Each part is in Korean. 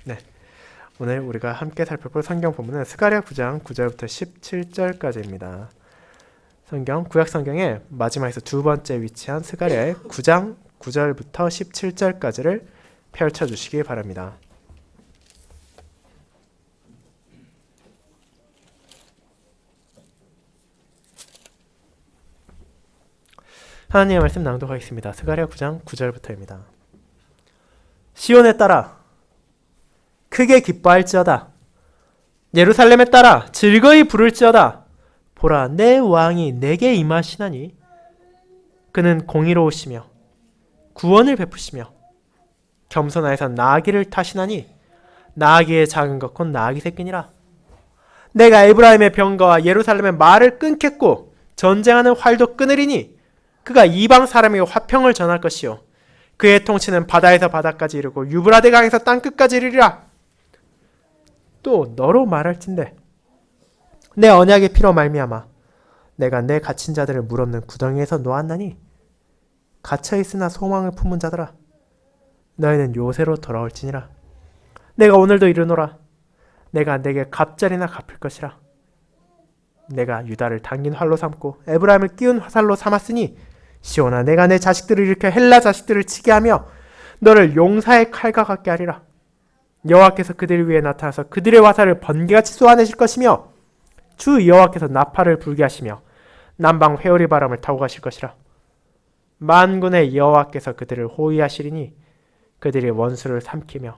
네, 오늘 우리가 함께 살펴볼 성경 본문은 스가랴 9장 9절부터 17절까지입니다. 성경 구약 성경의 마지막에서 두 번째 위치한 스가랴의 9장 9절부터 17절까지를 펼쳐주시기 바랍니다. 하나님의 말씀 낭독하겠습니다. 스가랴 9장 9절부터입니다. 시온에 따라 크게 기뻐할지어다. 예루살렘에 따라 즐거이 부를지어다. 보라, 내 왕이 내게 임하시나니 그는 공의로우시며 구원을 베푸시며 겸손하여서 나귀를 타시나니 나귀의 작은 것 곧 나귀 새끼니라. 내가 에브라임의 병거와 예루살렘의 말을 끊겠고 전쟁하는 활도 끊으리니 그가 이방 사람에게 화평을 전할 것이요 그의 통치는 바다에서 바다까지 이르고 유브라데 강에서 땅끝까지 이르리라. 또 너로 말할진대 내 언약의 피로 말미암아 내가 내 갇힌 자들을 물없는 구덩이에서 놓았나니 갇혀있으나 소망을 품은 자들아 너희는 요새로 돌아올지니라. 내가 오늘도 이르노라. 내가 내게 갑절이나 갚을 것이라. 내가 유다를 당긴 활로 삼고 에브라임을 끼운 화살로 삼았으니 시온아, 내가 내 자식들을 일으켜 헬라 자식들을 치게 하며 너를 용사의 칼과 같게 하리라. 여호와께서 그들 위에 나타나서 그들의 화살을 번개같이 쏘아내실 것이며 주 여호와께서 나팔을 불게 하시며 남방 회오리 바람을 타고 가실 것이라. 만군의 여호와께서 그들을 호위하시리니 그들이 원수를 삼키며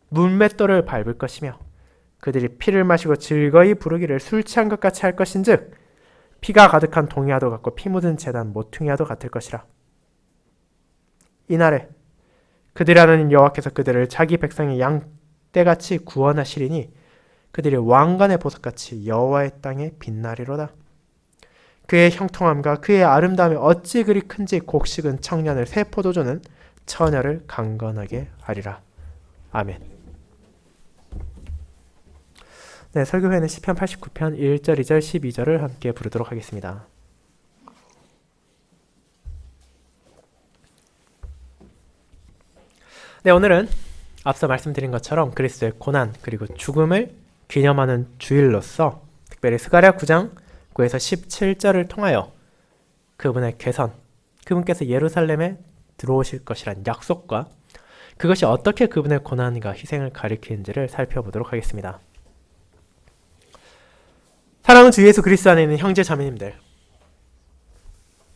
문맷돌을 밟을 것이며 그들이 피를 마시고 즐거이 부르기를 술 취한 것 같이 할 것인즉 피가 가득한 동이와도 같고 피 묻은 제단 모퉁이와도 같을 것이라. 이날에 그들이 하나님 여호와께서 그들을 자기 백성의 양떼같이 구원하시리니 그들이 왕관의 보석같이 여호와의 땅에 빛나리로다. 그의 형통함과 그의 아름다움이 어찌 그리 큰지 곡식은 청년을 새 포도주는 처녀를 강건하게 하리라. 아멘. 네, 설교 후에는 시편 89편 1절, 2절, 12절을 함께 부르도록 하겠습니다. 네, 오늘은 앞서 말씀드린 것처럼 그리스도의 고난 그리고 죽음을 기념하는 주일로서 특별히 스가랴 9장 9에서 17절을 통하여 그분의 개선, 그분께서 예루살렘에 들어오실 것이란 약속과 그것이 어떻게 그분의 고난과 희생을 가리키는지를 살펴보도록 하겠습니다. 사랑하는 주 예수 그리스도 안에 있는 형제 자매님들,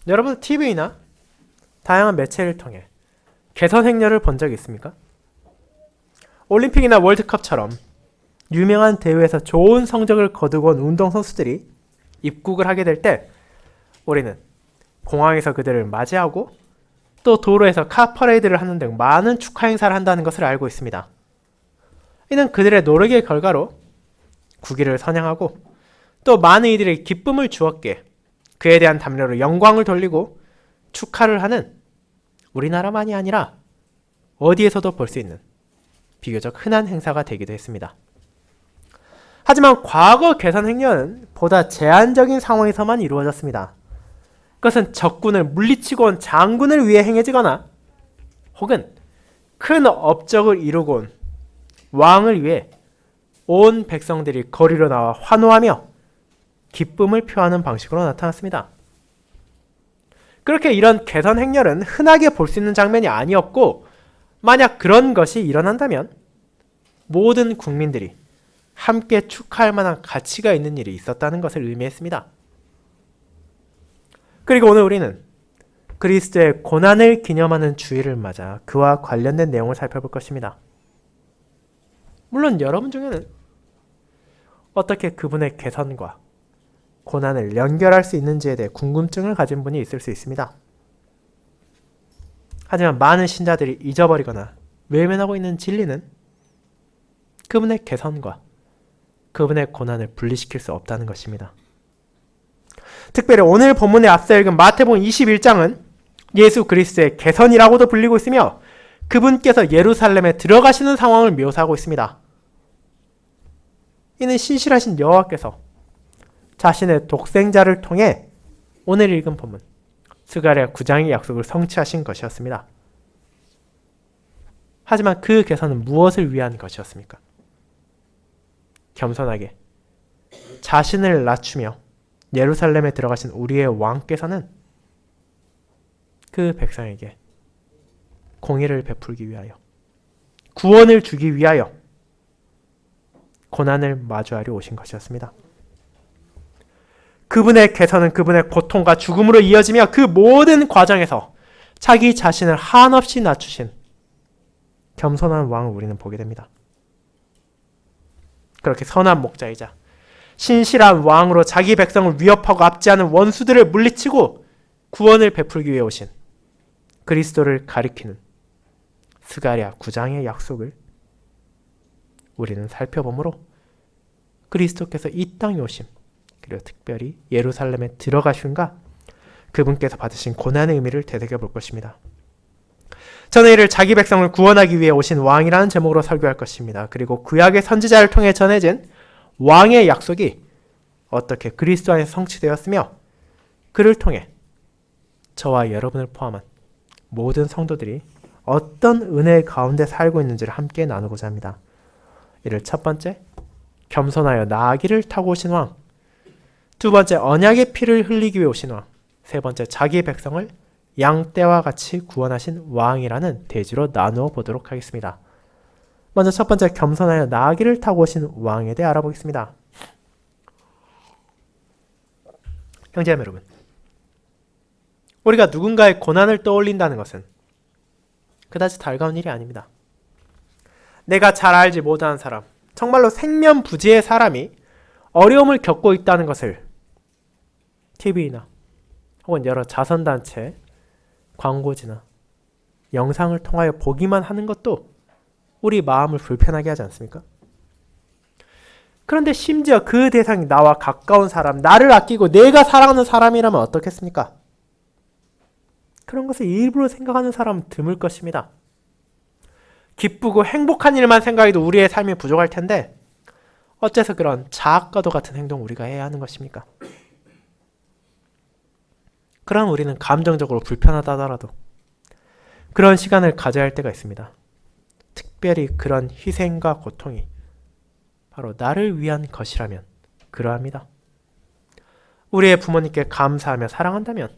여러분 TV나 다양한 매체를 통해 개선 행렬을 본 적이 있습니까? 올림픽이나 월드컵처럼 유명한 대회에서 좋은 성적을 거두고 온 운동선수들이 입국을 하게 될 때 우리는 공항에서 그들을 맞이하고 또 도로에서 카퍼레이드를 하는 등 많은 축하 행사를 한다는 것을 알고 있습니다. 이는 그들의 노력의 결과로 국위를 선양하고 또 많은 이들에게 기쁨을 주었기에 그에 대한 담례로 영광을 돌리고 축하를 하는 우리나라만이 아니라 어디에서도 볼 수 있는 비교적 흔한 행사가 되기도 했습니다. 하지만 과거 개선 행렬은 보다 제한적인 상황에서만 이루어졌습니다. 그것은 적군을 물리치고 온 장군을 위해 행해지거나 혹은 큰 업적을 이루고 온 왕을 위해 온 백성들이 거리로 나와 환호하며 기쁨을 표하는 방식으로 나타났습니다. 그렇게 이런 개선 행렬은 흔하게 볼 수 있는 장면이 아니었고 만약 그런 것이 일어난다면 모든 국민들이 함께 축하할 만한 가치가 있는 일이 있었다는 것을 의미했습니다. 그리고 오늘 우리는 그리스도의 고난을 기념하는 주일을 맞아 그와 관련된 내용을 살펴볼 것입니다. 물론 여러분 중에는 어떻게 그분의 개선과 고난을 연결할 수 있는지에 대해 궁금증을 가진 분이 있을 수 있습니다. 하지만 많은 신자들이 잊어버리거나 외면하고 있는 진리는 그분의 개선과 그분의 고난을 분리시킬 수 없다는 것입니다. 특별히 오늘 본문에 앞서 읽은 마태복음 21장은 예수 그리스도의 개선이라고도 불리고 있으며 그분께서 예루살렘에 들어가시는 상황을 묘사하고 있습니다. 이는 신실하신 여호와께서 자신의 독생자를 통해 오늘 읽은 본문 스가랴 9장의 약속을 성취하신 것이었습니다. 하지만 그 개선은 무엇을 위한 것이었습니까? 겸손하게 자신을 낮추며 예루살렘에 들어가신 우리의 왕께서는 그 백성에게 공의를 베풀기 위하여, 구원을 주기 위하여 고난을 마주하려 오신 것이었습니다. 그분의 개선은 그분의 고통과 죽음으로 이어지며 그 모든 과정에서 자기 자신을 한없이 낮추신 겸손한 왕을 우리는 보게 됩니다. 그렇게 선한 목자이자 신실한 왕으로 자기 백성을 위협하고 압제하는 원수들을 물리치고 구원을 베풀기 위해 오신 그리스도를 가리키는 스가랴 9장의 약속을 우리는 살펴보므로 그리스도께서 이 땅에 오심, 그리고 특별히 예루살렘에 들어가신가 그분께서 받으신 고난의 의미를 되새겨 볼 것입니다. 저는 이를 자기 백성을 구원하기 위해 오신 왕이라는 제목으로 설교할 것입니다. 그리고 구약의 선지자를 통해 전해진 왕의 약속이 어떻게 그리스도 안에서 성취되었으며 그를 통해 저와 여러분을 포함한 모든 성도들이 어떤 은혜 가운데 살고 있는지를 함께 나누고자 합니다. 이를 첫 번째, 겸손하여 나아기를 타고 오신 왕, 두 번째, 언약의 피를 흘리기 위해 오신 왕, 세 번째, 자기 백성을 양떼와 같이 구원하신 왕이라는 대지로 나누어 보도록 하겠습니다. 먼저 첫 번째, 겸손하여 나아기를 타고 오신 왕에 대해 알아보겠습니다. 형제자매 여러분, 우리가 누군가의 고난을 떠올린다는 것은 그다지 달가운 일이 아닙니다. 내가 잘 알지 못하는 사람, 정말로 생면부지의 사람이 어려움을 겪고 있다는 것을 TV나 혹은 여러 자선단체 광고지나 영상을 통하여 보기만 하는 것도 우리 마음을 불편하게 하지 않습니까? 그런데 심지어 그 대상이 나와 가까운 사람, 나를 아끼고 내가 사랑하는 사람이라면 어떻겠습니까? 그런 것을 일부러 생각하는 사람은 드물 것입니다. 기쁘고 행복한 일만 생각해도 우리의 삶이 부족할 텐데 어째서 그런 자학과도 같은 행동을 우리가 해야 하는 것입니까? 그럼 우리는 감정적으로 불편하다 하더라도 그런 시간을 가져야 할 때가 있습니다. 특별히 그런 희생과 고통이 바로 나를 위한 것이라면 그러합니다. 우리의 부모님께 감사하며 사랑한다면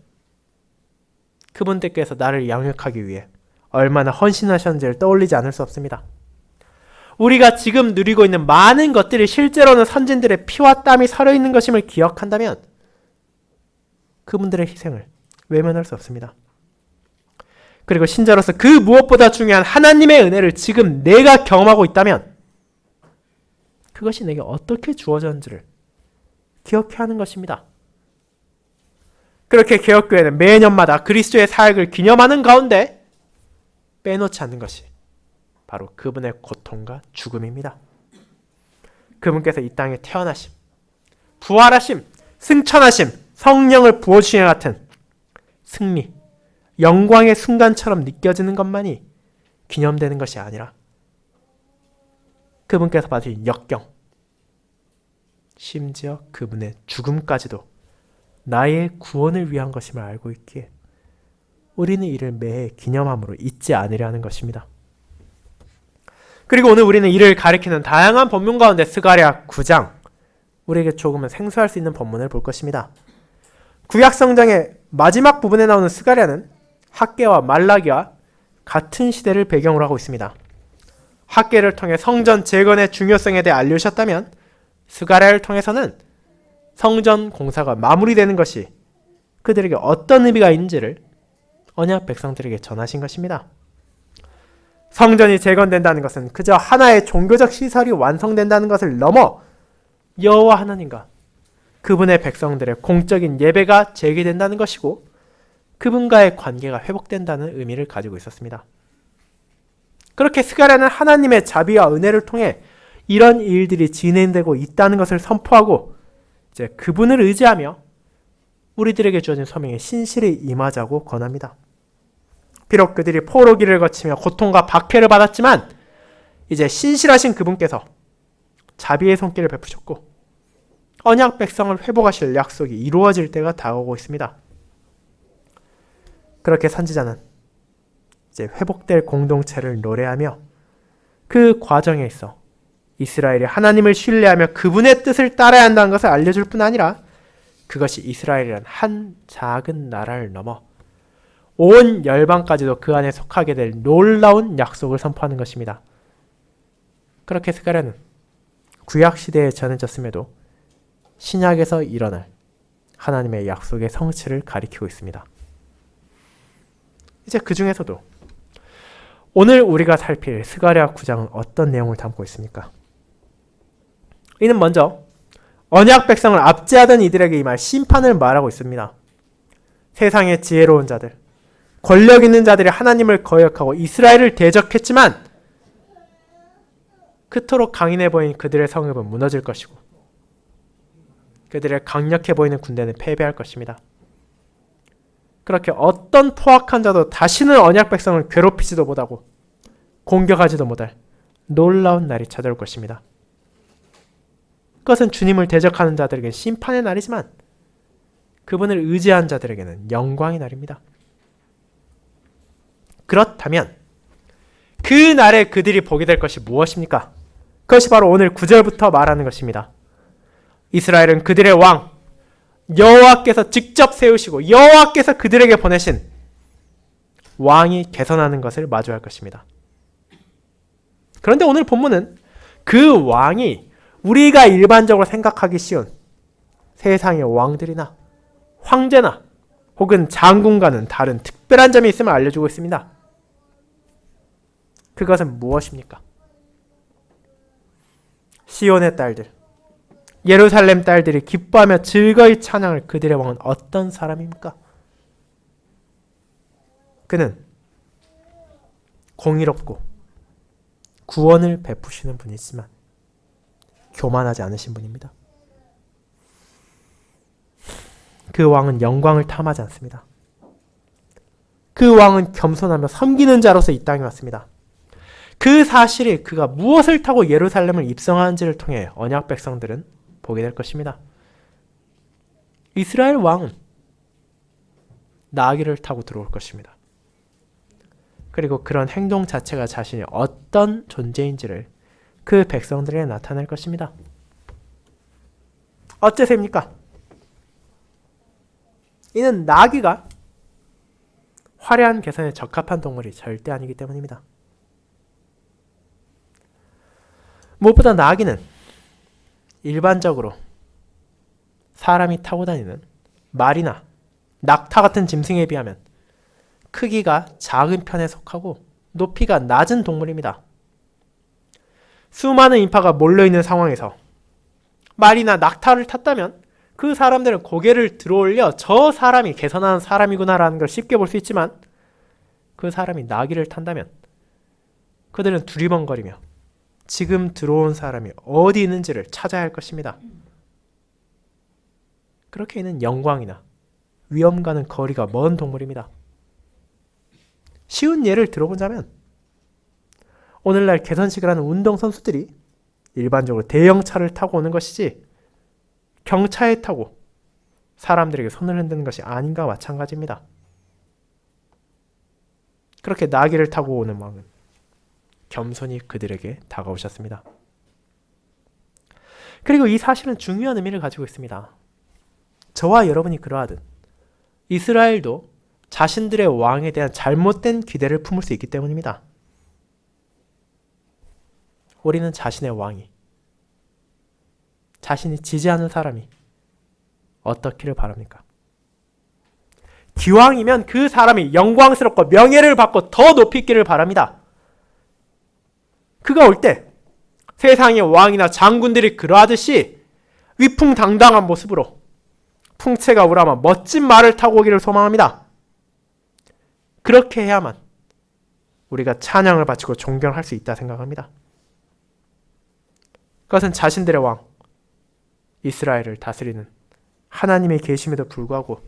그분들께서 나를 양육하기 위해 얼마나 헌신하셨는지를 떠올리지 않을 수 없습니다. 우리가 지금 누리고 있는 많은 것들이 실제로는 선진들의 피와 땀이 서려있는 것임을 기억한다면 그분들의 희생을 외면할 수 없습니다. 그리고 신자로서 그 무엇보다 중요한 하나님의 은혜를 지금 내가 경험하고 있다면 그것이 내게 어떻게 주어졌는지를 기억해야 하는 것입니다. 그렇게 개혁교회는 매년마다 그리스도의 사역을 기념하는 가운데 빼놓지 않는 것이 바로 그분의 고통과 죽음입니다. 그분께서 이 땅에 태어나심, 부활하심, 승천하심, 성령을 부어주시는 같은 승리, 영광의 순간처럼 느껴지는 것만이 기념되는 것이 아니라 그분께서 받으신 역경, 심지어 그분의 죽음까지도 나의 구원을 위한 것임을 알고 있기에 우리는 이를 매해 기념함으로 잊지 않으려 하는 것입니다. 그리고 오늘 우리는 이를 가리키는 다양한 본문 가운데 스가랴 9장, 우리에게 조금은 생소할 수 있는 본문을 볼 것입니다. 구약성경의 마지막 부분에 나오는 스가랴는 학개와 말라기와 같은 시대를 배경으로 하고 있습니다. 학개를 통해 성전 재건의 중요성에 대해 알려주셨다면 스가랴를 통해서는 성전 공사가 마무리되는 것이 그들에게 어떤 의미가 있는지를 언약 백성들에게 전하신 것입니다. 성전이 재건된다는 것은 그저 하나의 종교적 시설이 완성된다는 것을 넘어 여호와 하나님과 그분의 백성들의 공적인 예배가 재개된다는 것이고 그분과의 관계가 회복된다는 의미를 가지고 있었습니다. 그렇게 스가랴는 하나님의 자비와 은혜를 통해 이런 일들이 진행되고 있다는 것을 선포하고 이제 그분을 의지하며 우리들에게 주어진 소명에 신실히 임하자고 권합니다. 비록 그들이 포로기를 거치며 고통과 박해를 받았지만 이제 신실하신 그분께서 자비의 손길을 베푸셨고 언약 백성을 회복하실 약속이 이루어질 때가 다가오고 있습니다. 그렇게 선지자는 이제 회복될 공동체를 노래하며 그 과정에 있어 이스라엘이 하나님을 신뢰하며 그분의 뜻을 따라야 한다는 것을 알려줄 뿐 아니라 그것이 이스라엘이란 한 작은 나라를 넘어 온 열방까지도 그 안에 속하게 될 놀라운 약속을 선포하는 것입니다. 그렇게 스가랴는 구약시대에 전해졌음에도 신약에서 일어날 하나님의 약속의 성취를 가리키고 있습니다. 이제 그 중에서도 오늘 우리가 살필 스가랴 9장은 어떤 내용을 담고 있습니까? 이는 먼저 언약 백성을 압제하던 이들에게 임할 심판을 말하고 있습니다. 세상의 지혜로운 자들, 권력 있는 자들이 하나님을 거역하고 이스라엘을 대적했지만 그토록 강인해 보인 그들의 성읍은 무너질 것이고 그들의 강력해 보이는 군대는 패배할 것입니다. 그렇게 어떤 포악한 자도 다시는 언약 백성을 괴롭히지도 못하고 공격하지도 못할 놀라운 날이 찾아올 것입니다. 그것은 주님을 대적하는 자들에게는 심판의 날이지만 그분을 의지한 자들에게는 영광의 날입니다. 그렇다면 그 날에 그들이 보게 될 것이 무엇입니까? 그것이 바로 오늘 9절부터 말하는 것입니다. 이스라엘은 그들의 왕 여호와께서 직접 세우시고 여호와께서 그들에게 보내신 왕이 개선하는 것을 마주할 것입니다. 그런데 오늘 본문은 그 왕이 우리가 일반적으로 생각하기 쉬운 세상의 왕들이나 황제나 혹은 장군과는 다른 특별한 점이 있음을 알려주고 있습니다. 그것은 무엇입니까? 시온의 딸들, 예루살렘 딸들이 기뻐하며 즐거이 찬양할 그들의 왕은 어떤 사람입니까? 그는 공의롭고 구원을 베푸시는 분이지만 교만하지 않으신 분입니다. 그 왕은 영광을 탐하지 않습니다. 그 왕은 겸손하며 섬기는 자로서 이 땅에 왔습니다. 그 사실이 그가 무엇을 타고 예루살렘을 입성하는지를 통해 언약 백성들은 보게 될 것입니다. 이스라엘 왕은 나귀를 타고 들어올 것입니다. 그리고 그런 행동 자체가 자신이 어떤 존재인지를 그 백성들에게 나타낼 것입니다. 어째서입니까? 이는 나귀가 화려한 개선에 적합한 동물이 절대 아니기 때문입니다. 무엇보다 나귀는 일반적으로 사람이 타고 다니는 말이나 낙타 같은 짐승에 비하면 크기가 작은 편에 속하고 높이가 낮은 동물입니다. 수많은 인파가 몰려있는 상황에서 말이나 낙타를 탔다면 그 사람들은 고개를 들어올려 저 사람이 개선한 사람이구나라는 걸 쉽게 볼 수 있지만 그 사람이 나귀를 탄다면 그들은 두리번거리며 지금 들어온 사람이 어디 있는지를 찾아야 할 것입니다. 그렇게 있는 영광이나 위험과는 거리가 먼 동물입니다. 쉬운 예를 들어보자면 오늘날 개선식을 하는 운동선수들이 일반적으로 대형차를 타고 오는 것이지 경차에 타고 사람들에게 손을 흔드는 것이 아닌가 마찬가지입니다. 그렇게 나귀를 타고 오는 왕은 겸손히 그들에게 다가오셨습니다. 그리고 이 사실은 중요한 의미를 가지고 있습니다. 저와 여러분이 그러하듯 이스라엘도 자신들의 왕에 대한 잘못된 기대를 품을 수 있기 때문입니다. 우리는 자신의 왕이, 자신이 지지하는 사람이 어떻기를 바랍니까? 기왕이면 그 사람이 영광스럽고 명예를 받고 더 높이 있기를 바랍니다. 그가 올 때 세상의 왕이나 장군들이 그러하듯이 위풍당당한 모습으로 풍채가 우람한 멋진 말을 타고 오기를 소망합니다. 그렇게 해야만 우리가 찬양을 바치고 존경할 수 있다 생각합니다. 그것은 자신들의 왕, 이스라엘을 다스리는 하나님의 계심에도 불구하고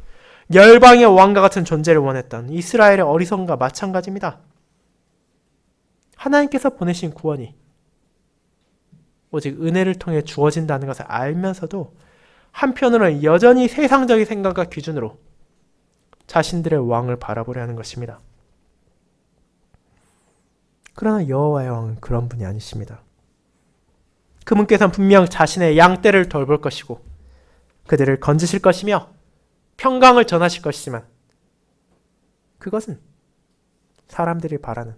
열방의 왕과 같은 존재를 원했던 이스라엘의 어리석음과 마찬가지입니다. 하나님께서 보내신 구원이 오직 은혜를 통해 주어진다는 것을 알면서도 한편으로는 여전히 세상적인 생각과 기준으로 자신들의 왕을 바라보려 하는 것입니다. 그러나 여호와의 왕은 그런 분이 아니십니다. 그분께서는 분명 자신의 양떼를 돌볼 것이고 그들을 건지실 것이며 평강을 전하실 것이지만 그것은 사람들이 바라는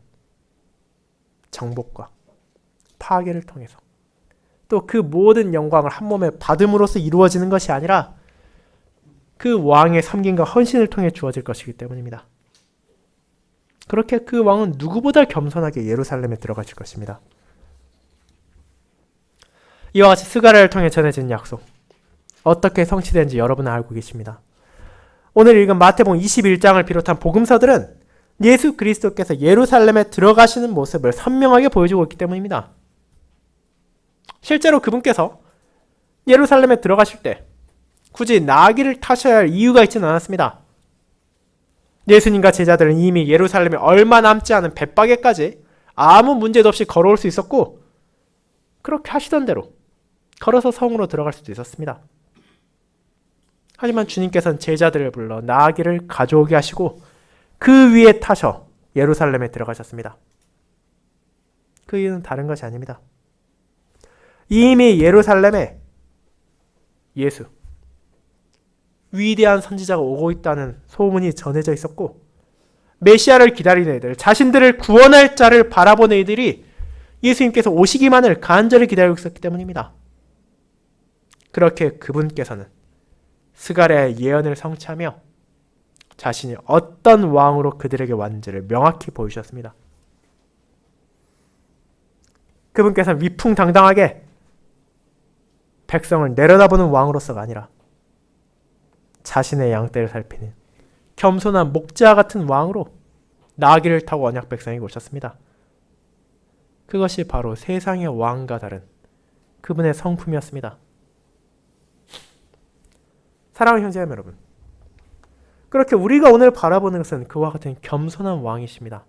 정복과 파괴를 통해서 또 그 모든 영광을 한 몸에 받음으로써 이루어지는 것이 아니라 그 왕의 섬김과 헌신을 통해 주어질 것이기 때문입니다. 그렇게 그 왕은 누구보다 겸손하게 예루살렘에 들어가실 것입니다. 이와 같이 스가랴를 통해 전해진 약속, 어떻게 성취되는지 여러분은 알고 계십니다. 오늘 읽은 마태복음 21장을 비롯한 복음서들은 예수 그리스도께서 예루살렘에 들어가시는 모습을 선명하게 보여주고 있기 때문입니다. 실제로 그분께서 예루살렘에 들어가실 때 굳이 나귀를 타셔야 할 이유가 있지는 않았습니다. 예수님과 제자들은 이미 예루살렘에 얼마 남지 않은 벳바게까지 아무 문제도 없이 걸어올 수 있었고 그렇게 하시던 대로 걸어서 성으로 들어갈 수도 있었습니다. 하지만 주님께서는 제자들을 불러 나귀를 가져오게 하시고 그 위에 타셔 예루살렘에 들어가셨습니다. 그 이유는 다른 것이 아닙니다. 이미 예루살렘에 예수, 위대한 선지자가 오고 있다는 소문이 전해져 있었고 메시아를 기다리는 이들, 자신들을 구원할 자를 바라보는 이들이 예수님께서 오시기만을 간절히 기다리고 있었기 때문입니다. 그렇게 그분께서는 스가랴의 예언을 성취하며 자신이 어떤 왕으로 그들에게 왔는지를 명확히 보여주셨습니다. 그분께서는 위풍당당하게 백성을 내려다보는 왕으로서가 아니라 자신의 양떼를 살피는 겸손한 목자 같은 왕으로 나귀를 타고 언약 백성에게 오셨습니다. 그것이 바로 세상의 왕과 다른 그분의 성품이었습니다. 사랑하는 형제자매 여러분, 그렇게 우리가 오늘 바라보는 것은 그와 같은 겸손한 왕이십니다.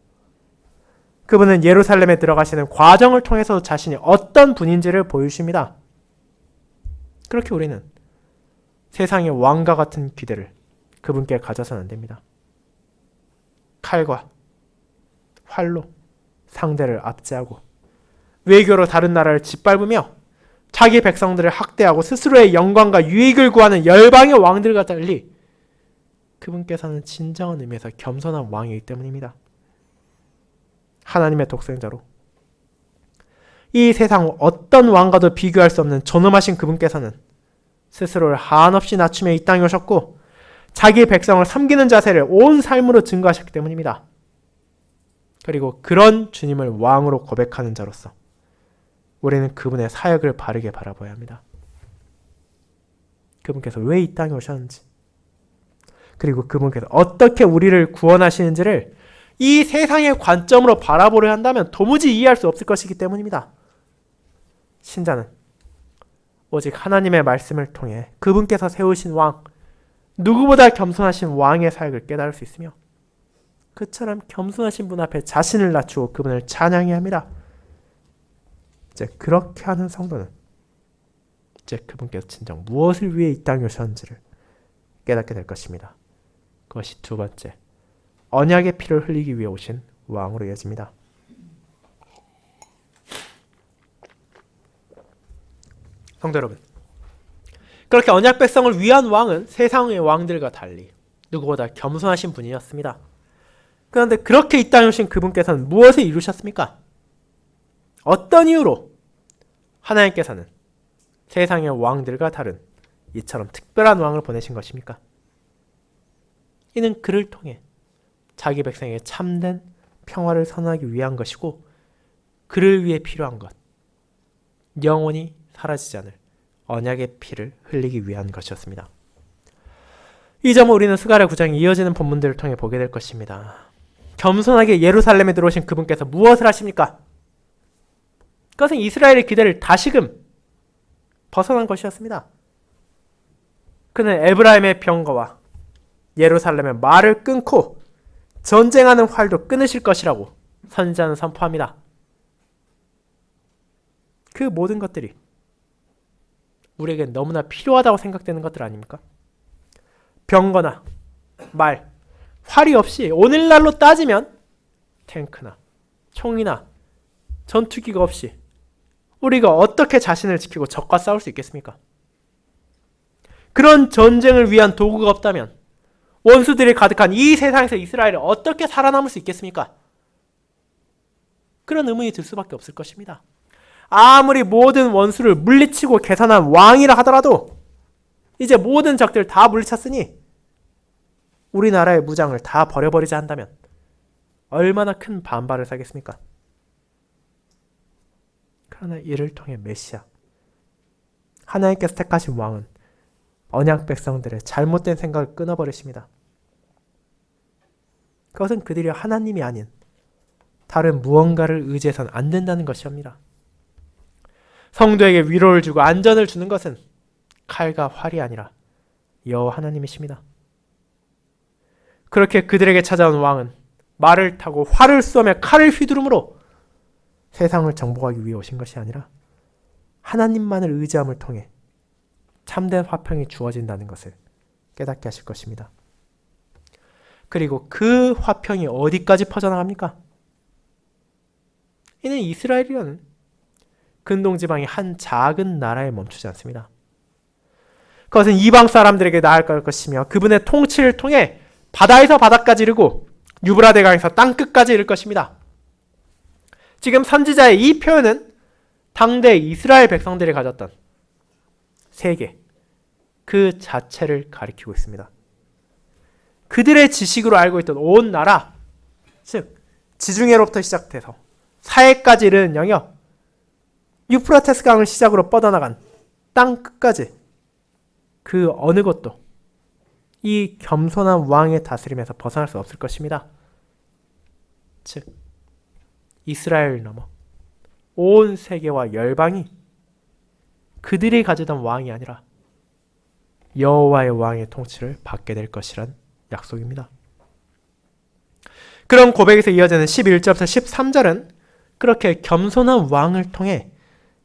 그분은 예루살렘에 들어가시는 과정을 통해서 자신이 어떤 분인지를 보여주십니다. 그렇게 우리는 세상의 왕과 같은 기대를 그분께 가져서는 안 됩니다. 칼과 활로 상대를 압제하고 외교로 다른 나라를 짓밟으며 자기 백성들을 학대하고 스스로의 영광과 유익을 구하는 열방의 왕들과 달리 그분께서는 진정한 의미에서 겸손한 왕이기 때문입니다. 하나님의 독생자로 이 세상 어떤 왕과도 비교할 수 없는 존엄하신 그분께서는 스스로를 한없이 낮추며 이 땅에 오셨고 자기 백성을 섬기는 자세를 온 삶으로 증거하셨기 때문입니다. 그리고 그런 주님을 왕으로 고백하는 자로서 우리는 그분의 사역을 바르게 바라봐야 합니다. 그분께서 왜 이 땅에 오셨는지, 그리고 그분께서 어떻게 우리를 구원하시는지를 이 세상의 관점으로 바라보려 한다면 도무지 이해할 수 없을 것이기 때문입니다. 신자는 오직 하나님의 말씀을 통해 그분께서 세우신 왕, 누구보다 겸손하신 왕의 사역을 깨달을 수 있으며 그처럼 겸손하신 분 앞에 자신을 낮추고 그분을 찬양해야 합니다. 이제 그렇게 하는 성도는 이제 그분께서 진정 무엇을 위해 이 땅에 오셨는지를 깨닫게 될 것입니다. 그것이 두 번째, 언약의 피를 흘리기 위해 오신 왕으로 이어집니다. 성도 여러분, 그렇게 언약 백성을 위한 왕은 세상의 왕들과 달리 누구보다 겸손하신 분이었습니다. 그런데 그렇게 이 땅에 오신 그분께서는 무엇을 이루셨습니까? 어떤 이유로 하나님께서는 세상의 왕들과 다른 이처럼 특별한 왕을 보내신 것입니까? 이는 그를 통해 자기 백성에게 참된 평화를 선언하기 위한 것이고 그를 위해 필요한 것, 영원히 사라지지 않을 언약의 피를 흘리기 위한 것이었습니다. 이 점을 우리는 스가랴 9장에 이어지는 본문들을 통해 보게 될 것입니다. 겸손하게 예루살렘에 들어오신 그분께서 무엇을 하십니까? 그것은 이스라엘의 기대를 다시금 벗어난 것이었습니다. 그는 에브라임의 병거와 예루살렘의 말을 끊고 전쟁하는 활도 끊으실 것이라고 선지자는 선포합니다. 그 모든 것들이 우리에게 너무나 필요하다고 생각되는 것들 아닙니까? 병거나 말, 활이 없이 오늘날로 따지면 탱크나 총이나 전투기가 없이 우리가 어떻게 자신을 지키고 적과 싸울 수 있겠습니까? 그런 전쟁을 위한 도구가 없다면 원수들이 가득한 이 세상에서 이스라엘이 어떻게 살아남을 수 있겠습니까? 그런 의문이 들 수밖에 없을 것입니다. 아무리 모든 원수를 물리치고 계산한 왕이라 하더라도 이제 모든 적들 다 물리쳤으니 우리나라의 무장을 다 버려버리자 한다면 얼마나 큰 반발을 사겠습니까? 그러나 이를 통해 메시아, 하나님께서 택하신 왕은 언약 백성들의 잘못된 생각을 끊어버리십니다. 그것은 그들이 하나님이 아닌 다른 무언가를 의지해서는 안 된다는 것이옵니다. 성도에게 위로를 주고 안전을 주는 것은 칼과 활이 아니라 여호와 하나님이십니다. 그렇게 그들에게 찾아온 왕은 말을 타고 활을 쏘며 칼을 휘두름으로 세상을 정복하기 위해 오신 것이 아니라 하나님만을 의지함을 통해 참된 화평이 주어진다는 것을 깨닫게 하실 것입니다. 그리고 그 화평이 어디까지 퍼져나갑니까? 이는 이스라엘이라는 근동지방의 한 작은 나라에 멈추지 않습니다. 그것은 이방 사람들에게 나아갈 것이며 그분의 통치를 통해 바다에서 바다까지 이르고 유브라데 강에서 땅끝까지 이를 것입니다. 지금 선지자의 이 표현은 당대 이스라엘 백성들이 가졌던 세계 그 자체를 가리키고 있습니다. 그들의 지식으로 알고 있던 온 나라, 즉 지중해로부터 시작돼서 사해까지 이르는 영역, 유프라테스 강을 시작으로 뻗어나간 땅 끝까지 그 어느 것도 이 겸손한 왕의 다스림에서 벗어날 수 없을 것입니다. 즉 이스라엘을 넘어 온 세계와 열방이 그들이 가지던 왕이 아니라 여호와의 왕의 통치를 받게 될 것이란 약속입니다. 그런 고백에서 이어지는 11절부터 13절은 그렇게 겸손한 왕을 통해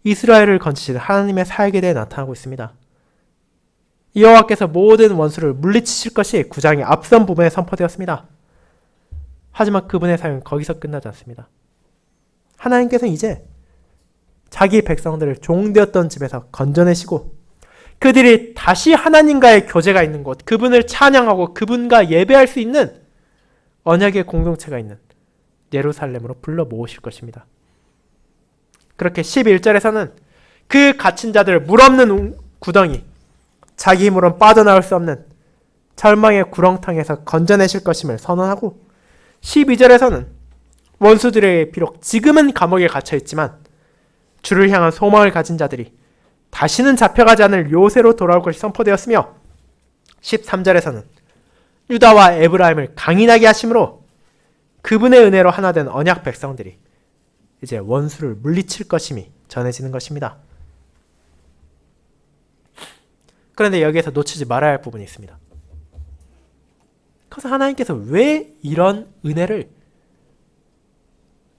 이스라엘을 건지시는 하나님의 사역에 대해 나타나고 있습니다. 여호와께서 모든 원수를 물리치실 것이 9장의 앞선 부분에 선포되었습니다. 하지만 그분의 사역은 거기서 끝나지 않습니다. 하나님께서는 이제 자기 백성들을 종되었던 집에서 건져내시고 그들이 다시 하나님과의 교제가 있는 곳, 그분을 찬양하고 그분과 예배할 수 있는 언약의 공동체가 있는 예루살렘으로 불러 모으실 것입니다. 그렇게 11절에서는 그 갇힌 자들 물 없는 구덩이, 자기 힘으로는 빠져나올 수 없는 절망의 구렁텅이에서 건져내실 것임을 선언하고 12절에서는 원수들에게 비록 지금은 감옥에 갇혀있지만 주를 향한 소망을 가진 자들이 다시는 잡혀가지 않을 요새로 돌아올 것이 선포되었으며 13절에서는 유다와 에브라임을 강인하게 하심으로 그분의 은혜로 하나 된 언약 백성들이 이제 원수를 물리칠 것임이 전해지는 것입니다. 그런데 여기에서 놓치지 말아야 할 부분이 있습니다. 그래서 하나님께서 왜 이런 은혜를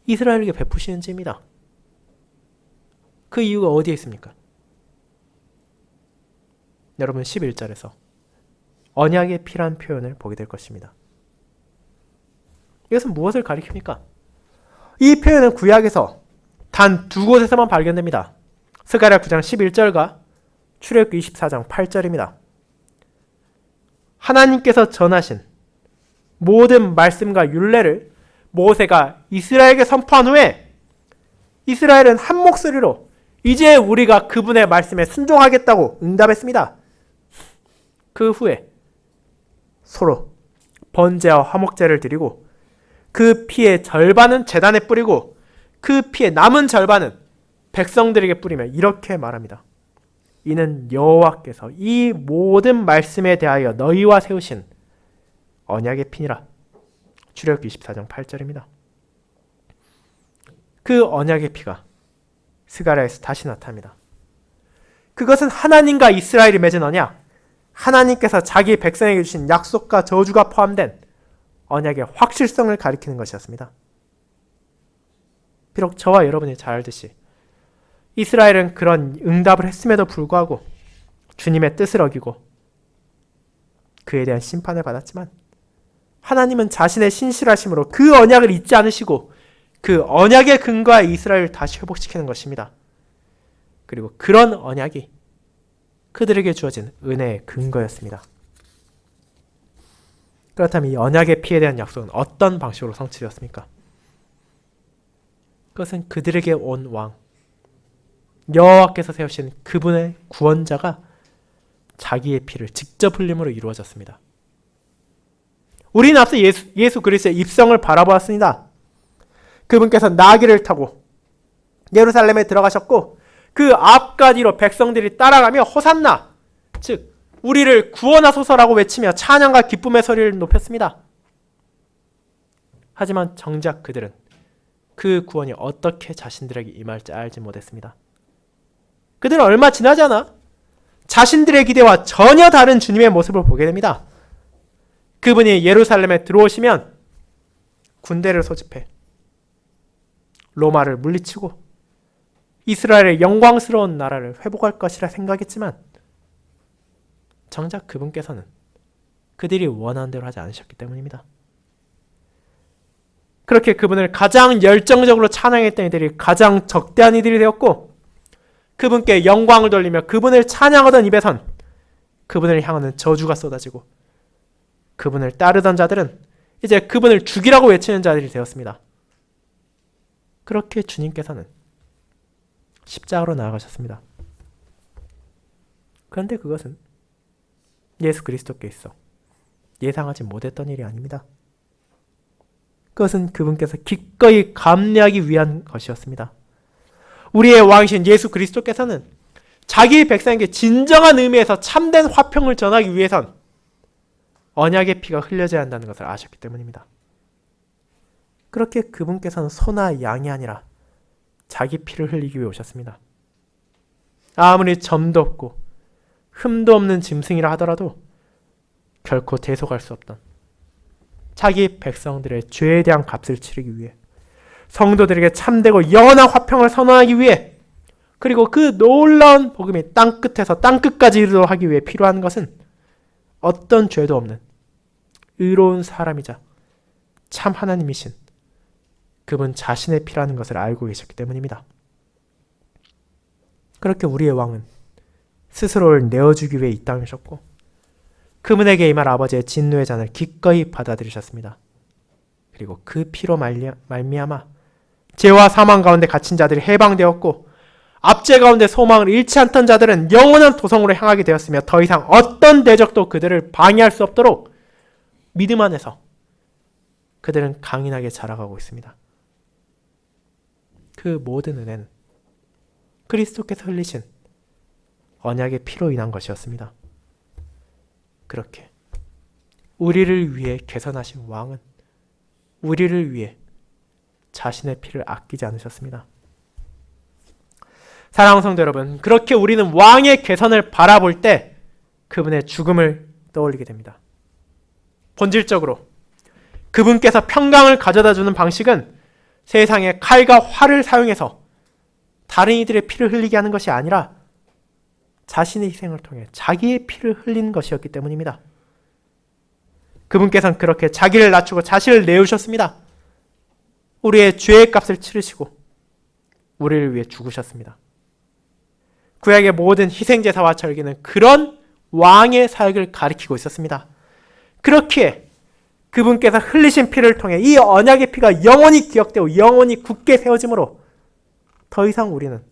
이스라엘에게 베푸시는지입니다. 그 이유가 어디에 있습니까? 여러분 11절에서 언약의 피란 표현을 보게 될 것입니다. 이것은 무엇을 가리킵니까? 이 표현은 구약에서 단 두 곳에서만 발견됩니다. 스가랴 9장 11절과 출애굽기 24장 8절입니다. 하나님께서 전하신 모든 말씀과 율례를 모세가 이스라엘에게 선포한 후에 이스라엘은 한 목소리로 이제 우리가 그분의 말씀에 순종하겠다고 응답했습니다. 그 후에 서로 번제와 화목제를 드리고 그 피의 절반은 제단에 뿌리고 그 피의 남은 절반은 백성들에게 뿌리며 이렇게 말합니다. 이는 여호와께서 이 모든 말씀에 대하여 너희와 세우신 언약의 피니라. 출애굽기 24장 8절입니다. 그 언약의 피가 스가랴에서 다시 나타납니다. 그것은 하나님과 이스라엘이 맺은 언약, 하나님께서 자기 백성에게 주신 약속과 저주가 포함된 언약의 확실성을 가리키는 것이었습니다. 비록 저와 여러분이 잘 알듯이 이스라엘은 그런 응답을 했음에도 불구하고 주님의 뜻을 어기고 그에 대한 심판을 받았지만 하나님은 자신의 신실하심으로 그 언약을 잊지 않으시고 그 언약의 근거와 이스라엘을 다시 회복시키는 것입니다. 그리고 그런 언약이 그들에게 주어진 은혜의 근거였습니다. 그렇다면 이 언약의 피에 대한 약속은 어떤 방식으로 성취되었습니까? 그것은 그들에게 온 왕, 여호와께서 세우신 그분의 구원자가 자기의 피를 직접 흘림으로 이루어졌습니다. 우리는 앞서 예수 그리스도의 입성을 바라보았습니다. 그분께서 나귀를 타고 예루살렘에 들어가셨고 그 앞가지로 백성들이 따라가며 호산나, 즉 우리를 구원하소서라고 외치며 찬양과 기쁨의 소리를 높였습니다. 하지만 정작 그들은 그 구원이 어떻게 자신들에게 임할지 알지 못했습니다. 그들은 얼마 지나지 않아 자신들의 기대와 전혀 다른 주님의 모습을 보게 됩니다. 그분이 예루살렘에 들어오시면 군대를 소집해 로마를 물리치고 이스라엘의 영광스러운 나라를 회복할 것이라 생각했지만 정작 그분께서는 그들이 원하는 대로 하지 않으셨기 때문입니다. 그렇게 그분을 가장 열정적으로 찬양했던 이들이 가장 적대한 이들이 되었고 그분께 영광을 돌리며 그분을 찬양하던 입에선 그분을 향하는 저주가 쏟아지고 그분을 따르던 자들은 이제 그분을 죽이라고 외치는 자들이 되었습니다. 그렇게 주님께서는 십자가로 나아가셨습니다. 그런데 그것은 예수 그리스도께 있어 예상하지 못했던 일이 아닙니다. 그것은 그분께서 기꺼이 감내하기 위한 것이었습니다. 우리의 왕이신 예수 그리스도께서는 자기 백성에게 진정한 의미에서 참된 화평을 전하기 위해선 언약의 피가 흘려져야 한다는 것을 아셨기 때문입니다. 그렇게 그분께서는 소나 양이 아니라 자기 피를 흘리기 위해 오셨습니다. 아무리 점도 없고 흠도 없는 짐승이라 하더라도 결코 대속할 수 없던 자기 백성들의 죄에 대한 값을 치르기 위해 성도들에게 참되고 영원한 화평을 선언하기 위해 그리고 그 놀라운 복음이 땅끝에서 땅끝까지 이르도록 하기 위해 필요한 것은 어떤 죄도 없는 의로운 사람이자 참 하나님이신 그분 자신의 피라는 것을 알고 계셨기 때문입니다. 그렇게 우리의 왕은 스스로를 내어주기 위해 이 땅에 오셨고 그분에게 임할 아버지의 진노의 잔을 기꺼이 받아들이셨습니다. 그리고 그 피로 말미암아 죄와 사망 가운데 갇힌 자들이 해방되었고 압제 가운데 소망을 잃지 않던 자들은 영원한 도성으로 향하게 되었으며 더 이상 어떤 대적도 그들을 방해할 수 없도록 믿음 안에서 그들은 강인하게 자라가고 있습니다. 그 모든 은혜는 그리스도께서 흘리신 언약의 피로 인한 것이었습니다. 그렇게 우리를 위해 개선하신 왕은 우리를 위해 자신의 피를 아끼지 않으셨습니다. 사랑하는 성도 여러분, 그렇게 우리는 왕의 개선을 바라볼 때 그분의 죽음을 떠올리게 됩니다. 본질적으로 그분께서 평강을 가져다주는 방식은 세상의 칼과 활을 사용해서 다른 이들의 피를 흘리게 하는 것이 아니라 자신의 희생을 통해 자기의 피를 흘린 것이었기 때문입니다. 그분께서는 그렇게 자기를 낮추고 자신을 내우셨습니다. 우리의 죄의 값을 치르시고 우리를 위해 죽으셨습니다. 구약의 모든 희생제사와 절기는 그런 왕의 사역을 가리키고 있었습니다. 그렇기에 그분께서 흘리신 피를 통해 이 언약의 피가 영원히 기억되고 영원히 굳게 세워지므로 더 이상 우리는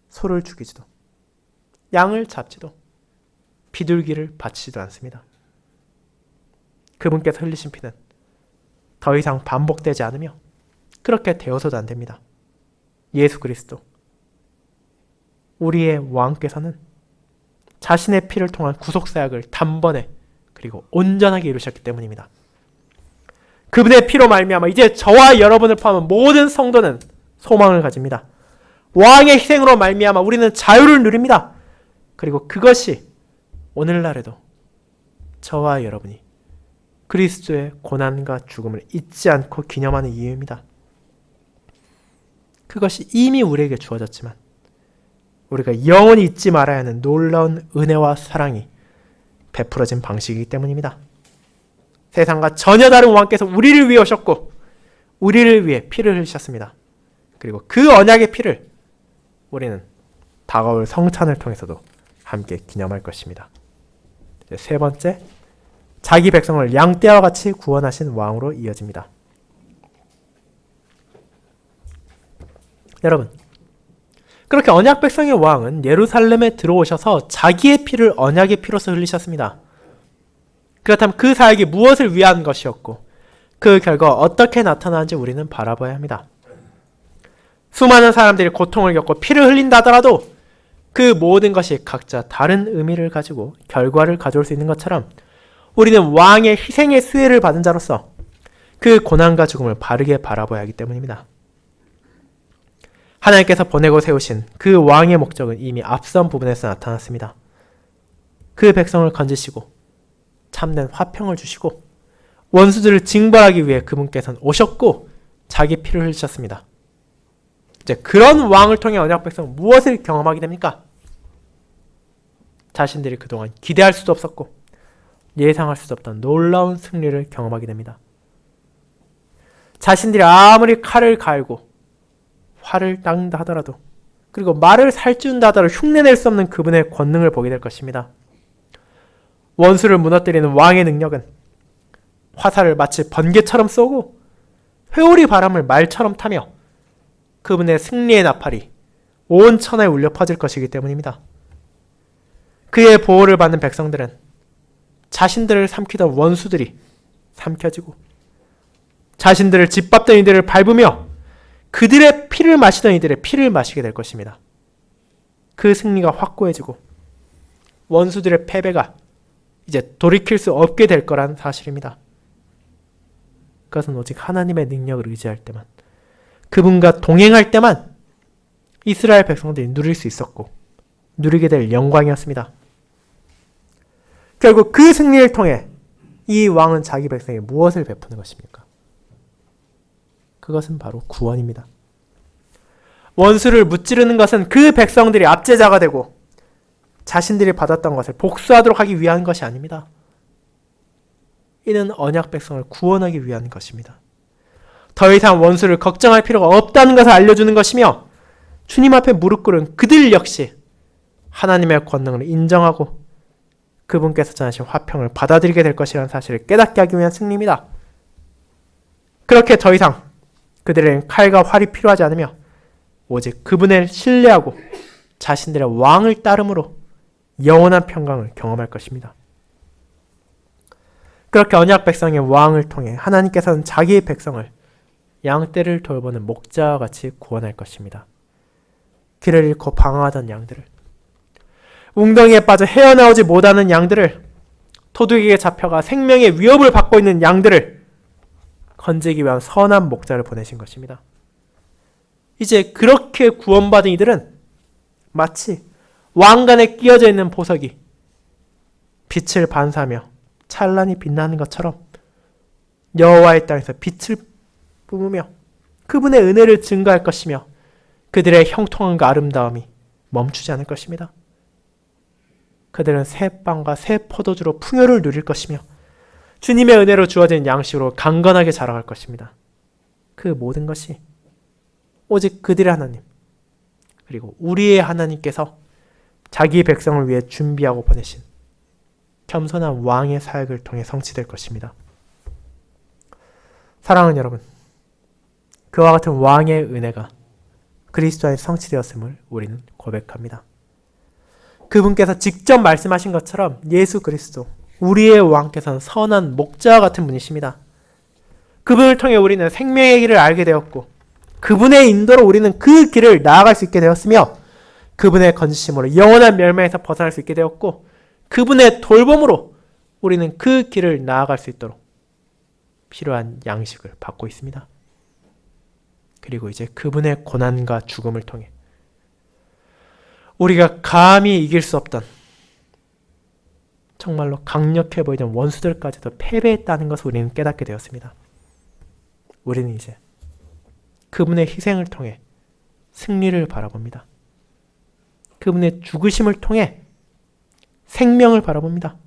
소를 죽이지도 양을 잡지도 비둘기를 바치지도 않습니다. 그분께서 흘리신 피는 더 이상 반복되지 않으며 그렇게 되어서도 안 됩니다. 예수 그리스도 우리의 왕께서는 자신의 피를 통한 구속사역을 단번에 그리고 온전하게 이루셨기 때문입니다. 그분의 피로 말미암아 이제 저와 여러분을 포함한 모든 성도는 소망을 가집니다. 왕의 희생으로 말미암아 우리는 자유를 누립니다. 그리고 그것이 오늘날에도 저와 여러분이 그리스도의 고난과 죽음을 잊지 않고 기념하는 이유입니다. 그것이 이미 우리에게 주어졌지만 우리가 영원히 잊지 말아야 하는 놀라운 은혜와 사랑이 베풀어진 방식이기 때문입니다. 세상과 전혀 다른 왕께서 우리를 위해 오셨고 우리를 위해 피를 흘리셨습니다. 그리고 그 언약의 피를 우리는 다가올 성찬을 통해서도 함께 기념할 것입니다. 이제 세 번째, 자기 백성을 양떼와 같이 구원하신 왕으로 이어집니다. 여러분, 그렇게 언약 백성의 왕은 예루살렘에 들어오셔서 자기의 피를 언약의 피로서 흘리셨습니다. 그렇다면 그 사역이 무엇을 위한 것이었고 그 결과 어떻게 나타나는지 우리는 바라봐야 합니다. 수많은 사람들이 고통을 겪고 피를 흘린다 하더라도 그 모든 것이 각자 다른 의미를 가지고 결과를 가져올 수 있는 것처럼 우리는 왕의 희생의 수혜를 받은 자로서 그 고난과 죽음을 바르게 바라봐야 하기 때문입니다. 하나님께서 보내고 세우신 그 왕의 목적은 이미 앞선 부분에서 나타났습니다. 그 백성을 건지시고 참된 화평을 주시고 원수들을 징벌하기 위해 그분께서는 오셨고 자기 피를 흘리셨습니다. 이제 그런 왕을 통해 언약 백성은 무엇을 경험하게 됩니까? 자신들이 그동안 기대할 수도 없었고 예상할 수도 없던 놀라운 승리를 경험하게 됩니다. 자신들이 아무리 칼을 갈고 활을 닦는다 하더라도 그리고 말을 살찌운다 하더라도 흉내낼 수 없는 그분의 권능을 보게 될 것입니다. 원수를 무너뜨리는 왕의 능력은 화살을 마치 번개처럼 쏘고 회오리 바람을 말처럼 타며 그분의 승리의 나팔이 온 천하에 울려 퍼질 것이기 때문입니다. 그의 보호를 받는 백성들은 자신들을 삼키던 원수들이 삼켜지고 자신들을 짓밟던 이들을 밟으며 그들의 피를 마시던 이들의 피를 마시게 될 것입니다. 그 승리가 확고해지고 원수들의 패배가 이제 돌이킬 수 없게 될 거란 사실입니다. 그것은 오직 하나님의 능력을 의지할 때만, 그분과 동행할 때만 이스라엘 백성들이 누릴 수 있었고 누리게 될 영광이었습니다. 결국 그 승리를 통해 이 왕은 자기 백성에게 무엇을 베푸는 것입니까? 그것은 바로 구원입니다. 원수를 무찌르는 것은 그 백성들이 압제자가 되고 자신들이 받았던 것을 복수하도록 하기 위한 것이 아닙니다. 이는 언약 백성을 구원하기 위한 것입니다. 더 이상 원수를 걱정할 필요가 없다는 것을 알려주는 것이며 주님 앞에 무릎 꿇은 그들 역시 하나님의 권능을 인정하고 그분께서 전하신 화평을 받아들이게 될 것이라는 사실을 깨닫게 하기 위한 승리입니다. 그렇게 더 이상 그들에겐 칼과 활이 필요하지 않으며 오직 그분을 신뢰하고 자신들의 왕을 따름으로 영원한 평강을 경험할 것입니다. 그렇게 언약 백성의 왕을 통해 하나님께서는 자기의 백성을 양떼를 돌보는 목자와 같이 구원할 것입니다. 길을 잃고 방황하던 양들을, 웅덩이에 빠져 헤어나오지 못하는 양들을, 도둑에게 잡혀가 생명의 위협을 받고 있는 양들을 건지기 위한 선한 목자를 보내신 것입니다. 이제 그렇게 구원받은 이들은 마치 왕관에 끼어져 있는 보석이 빛을 반사하며 찬란히 빛나는 것처럼 여호와의 땅에서 빛을 뿜으며 그분의 은혜를 증거할 것이며 그들의 형통함과 아름다움이 멈추지 않을 것입니다. 그들은 새 빵과 새 포도주로 풍요를 누릴 것이며 주님의 은혜로 주어진 양식으로 강건하게 자라갈 것입니다. 그 모든 것이 오직 그들의 하나님, 그리고 우리의 하나님께서 자기 백성을 위해 준비하고 보내신 겸손한 왕의 사역을 통해 성취될 것입니다. 사랑하는 여러분, 그와 같은 왕의 은혜가 그리스도 안에 성취되었음을 우리는 고백합니다. 그분께서 직접 말씀하신 것처럼 예수 그리스도, 우리의 왕께서는 선한 목자와 같은 분이십니다. 그분을 통해 우리는 생명의 길을 알게 되었고 그분의 인도로 우리는 그 길을 나아갈 수 있게 되었으며 그분의 건지심으로 영원한 멸망에서 벗어날 수 있게 되었고 그분의 돌봄으로 우리는 그 길을 나아갈 수 있도록 필요한 양식을 받고 있습니다. 그리고 이제 그분의 고난과 죽음을 통해 우리가 감히 이길 수 없던 정말로 강력해 보이던 원수들까지도 패배했다는 것을 우리는 깨닫게 되었습니다. 우리는 이제 그분의 희생을 통해 승리를 바라봅니다. 그분의 죽으심을 통해 생명을 바라봅니다.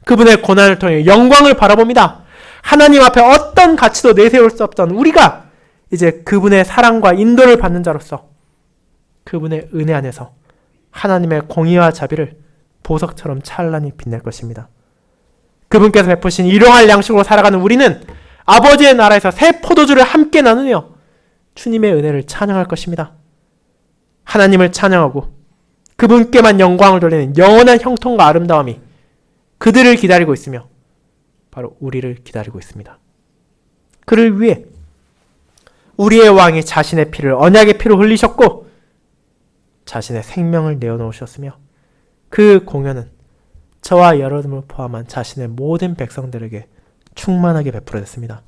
그분의 고난을 통해 영광을 바라봅니다. 하나님 앞에 어떤 가치도 내세울 수 없던 우리가 이제 그분의 사랑과 인도를 받는 자로서 그분의 은혜 안에서 하나님의 공의와 자비를 보석처럼 찬란히 빛낼 것입니다. 그분께서 베푸신 일용할 양식으로 살아가는 우리는 아버지의 나라에서 새 포도주를 함께 나누며 주님의 은혜를 찬양할 것입니다. 하나님을 찬양하고 그분께만 영광을 돌리는 영원한 형통과 아름다움이 그들을 기다리고 있으며 바로 우리를 기다리고 있습니다. 그를 위해 우리의 왕이 자신의 피를 언약의 피로 흘리셨고 자신의 생명을 내어놓으셨으며 그 공연은 저와 여러분을 포함한 자신의 모든 백성들에게 충만하게 베풀어졌습니다.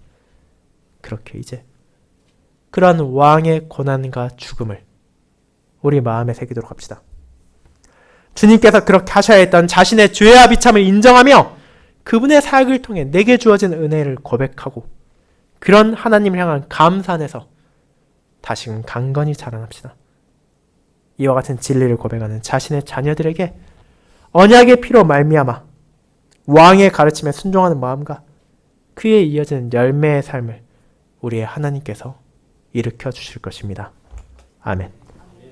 그렇게 이제 그러한 왕의 고난과 죽음을 우리 마음에 새기도록 합시다. 주님께서 그렇게 하셔야 했던 자신의 죄와 비참을 인정하며 그분의 사역을 통해 내게 주어진 은혜를 고백하고 그런 하나님을 향한 감사 안에서 다시금 강건히 자라납시다. 이와 같은 진리를 고백하는 자신의 자녀들에게 언약의 피로 말미암아 왕의 가르침에 순종하는 마음과 그에 이어지는 열매의 삶을 우리의 하나님께서 일으켜 주실 것입니다. 아멘.